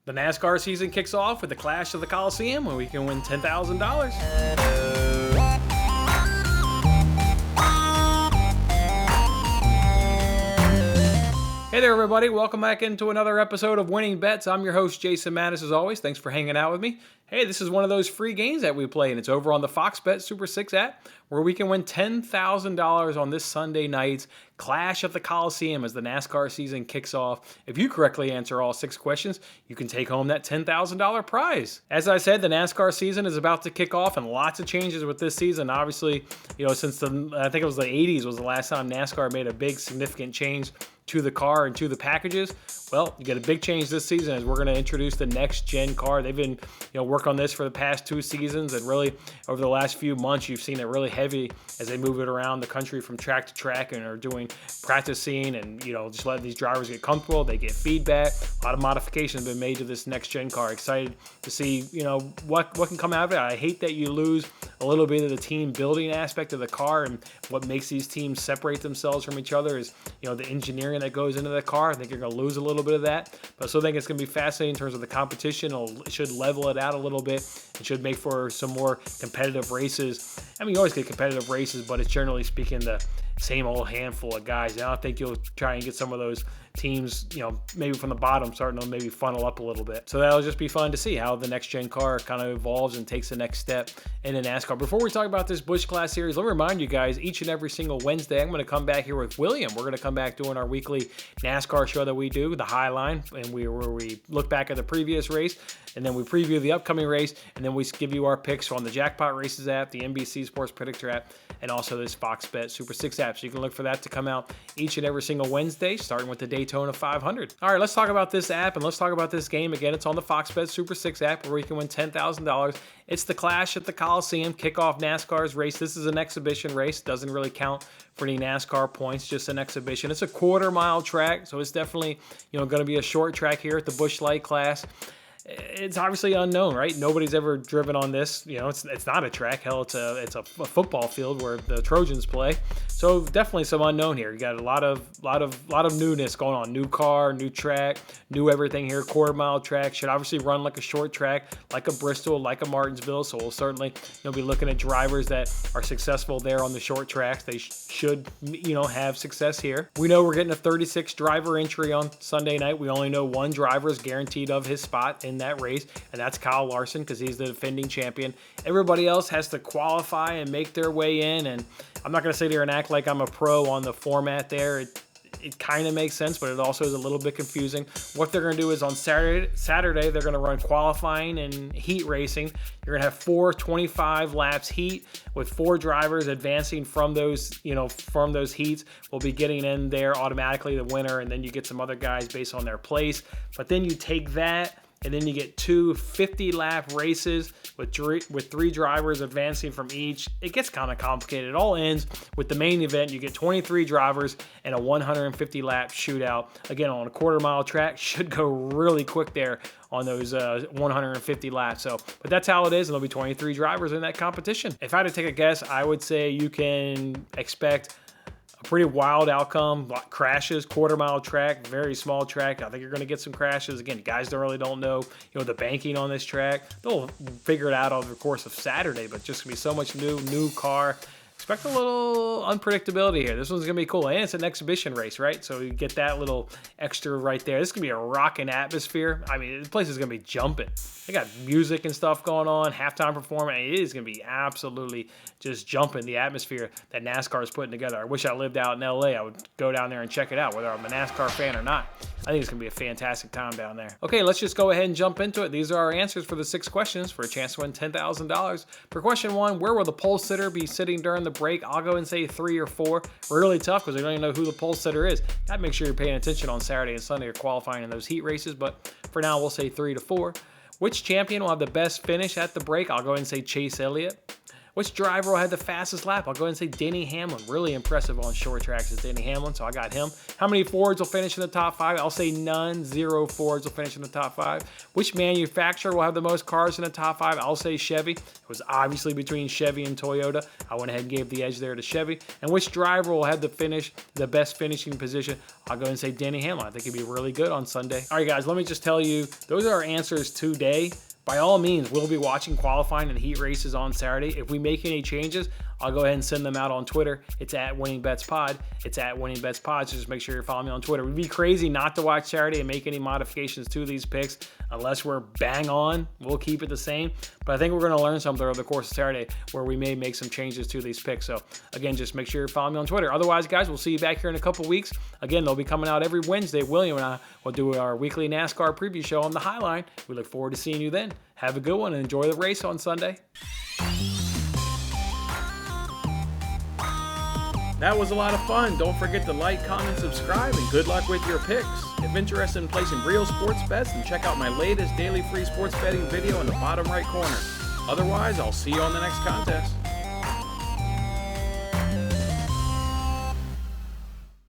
The NASCAR season kicks off with the Clash of the Coliseum, where we can win $10,000. Hey there, everybody. Welcome back into another episode of Winning Bets. I'm your host, Jason Mattis, as always. Thanks for hanging out with me. Hey, this is one of those free games that we play, and it's over on the Fox Bet Super 6 app, where we can win $10,000 on this Sunday night's Clash at the Coliseum as the NASCAR season kicks off. If you correctly answer all 6 questions, you can take home that $10,000 prize. As I said, the NASCAR season is about to kick off, and lots of changes with this season. Obviously, since I think it was the 80s was the last time NASCAR made a big significant change to the car and to the packages. Well, you get a big change this season as we're going to introduce the next gen car. They've been, working on this for the past 2 seasons, and really over the last few months, you've seen it really heavy as they move it around the country from track to track and are doing practicing and, just letting these drivers get comfortable. They get feedback. A lot of modifications have been made to this next gen car. Excited to see, what can come out of it. I hate that you lose a little bit of the team building aspect of the car, and what makes these teams separate themselves from each other is, the engineering that goes into the car. I think you're going to lose a little bit of that, but I still think it's going to be fascinating in terms of the competition. It should level it out a little bit. It should make for some more competitive races. I mean, you always get competitive races, but it's generally speaking the same old handful of guys. And I don't think you'll try and get some of those teams, maybe from the bottom starting to maybe funnel up a little bit. So that'll just be fun to see how the next gen car kind of evolves and takes the next step in NASCAR. Before we talk about this Busch Class Series, let me remind you guys, each and every single Wednesday, I'm going to come back here with William. We're going to come back doing our weekly NASCAR show that we do, the High Line, and where we look back at the previous race, and then we preview the upcoming race, and then we give you our picks on the Jackpot Races app, the NBC Sports Predictor app, and also this Fox Bet Super 6 app. So you can look for that to come out each and every single Wednesday, starting with the Daytona 500. All right, let's talk about this app and let's talk about this game. Again, it's on the Fox Bet Super 6 app where you can win $10,000. It's the Clash at the Coliseum, kickoff NASCAR's race. This is an exhibition race. Doesn't really count for any NASCAR points, just an exhibition. It's a quarter-mile track, so it's definitely, going to be a short track here at the Busch Light class. It's obviously unknown, right? Nobody's ever driven on this. It's not a track. Hell, it's a football field where the Trojans play. So definitely some unknown here. You got a lot of newness going on. New car, new track, new everything here. Quarter mile track should obviously run like a short track, like a Bristol, like a Martinsville. So we'll certainly be looking at drivers that are successful there on the short tracks. They should have success here. We know we're getting a 36 driver entry on Sunday night. We only know one driver is guaranteed of his spot in that race, and that's Kyle Larson because he's the defending champion. Everybody else has to qualify and make their way in, and I'm not going to sit here and act like I'm a pro on the format there. It kind of makes sense, but it also is a little bit confusing. What they're going to do is on Saturday they're going to run qualifying and heat racing. You're going to have 4 25 laps heat with 4 drivers advancing from those heats. Will be getting in there automatically, the winner, and then you get some other guys based on their place. But then you take that, and then you get 2 50-lap races with 3 drivers advancing from each. It gets kind of complicated. It all ends with the main event. You get 23 drivers and a 150-lap shootout. Again, on a quarter-mile track, should go really quick there on those 150 laps. But that's how it is, and there'll be 23 drivers in that competition. If I had to take a guess, I would say you can expect a pretty wild outcome. Crashes, quarter-mile track, very small track. I think you're going to get some crashes. Again, guys don't know, the banking on this track. They'll figure it out over the course of Saturday, but just going to be so much new car. Expect a little unpredictability here. This one's going to be cool. And it's an exhibition race, right? So you get that little extra right there. This is going to be a rocking atmosphere. I mean, the place is going to be jumping. They got music and stuff going on, halftime performance. It is going to be absolutely just jumping, the atmosphere that NASCAR is putting together. I wish I lived out in LA. I would go down there and check it out, whether I'm a NASCAR fan or not. I think it's going to be a fantastic time down there. Okay, let's just go ahead and jump into it. These are our answers for the 6 questions for a chance to win $10,000. For question 1, where will the pole sitter be sitting during the break? I'll go and say 3 or 4. Really tough because we don't even know who the pole sitter is. Gotta make sure you're paying attention on Saturday and Sunday or qualifying in those heat races, but for now we'll say 3 to 4. Which champion will have the best finish at the break? I'll go ahead and say Chase Elliott. Which driver will have the fastest lap? I'll go ahead and say Denny Hamlin. Really impressive on short tracks is Denny Hamlin, so I got him. How many Fords will finish in the top 5? I'll say none. 0 Fords will finish in the top 5. Which manufacturer will have the most cars in the top 5? I'll say Chevy. It was obviously between Chevy and Toyota. I went ahead and gave the edge there to Chevy. And which driver will have the best finishing position? I'll go ahead and say Denny Hamlin. I think he'd be really good on Sunday. All right, guys, let me just tell you, those are our answers today. By all means, we'll be watching qualifying and heat races on Saturday. If we make any changes, I'll go ahead and send them out on Twitter. It's at WinningBetsPod. It's at WinningBetsPod, so just make sure you're following me on Twitter. It would be crazy not to watch Saturday and make any modifications to these picks unless we're bang on. We'll keep it the same. But I think we're going to learn something over the course of Saturday where we may make some changes to these picks. So, again, just make sure you're following me on Twitter. Otherwise, guys, we'll see you back here in a couple weeks. Again, they'll be coming out every Wednesday. William and I will do our weekly NASCAR preview show on the Highline. We look forward to seeing you then. Have a good one and enjoy the race on Sunday. That was a lot of fun. Don't forget to like, comment, subscribe, and good luck with your picks. If interested in placing real sports bets, then check out my latest daily free sports betting video in the bottom right corner. Otherwise, I'll see you on the next contest.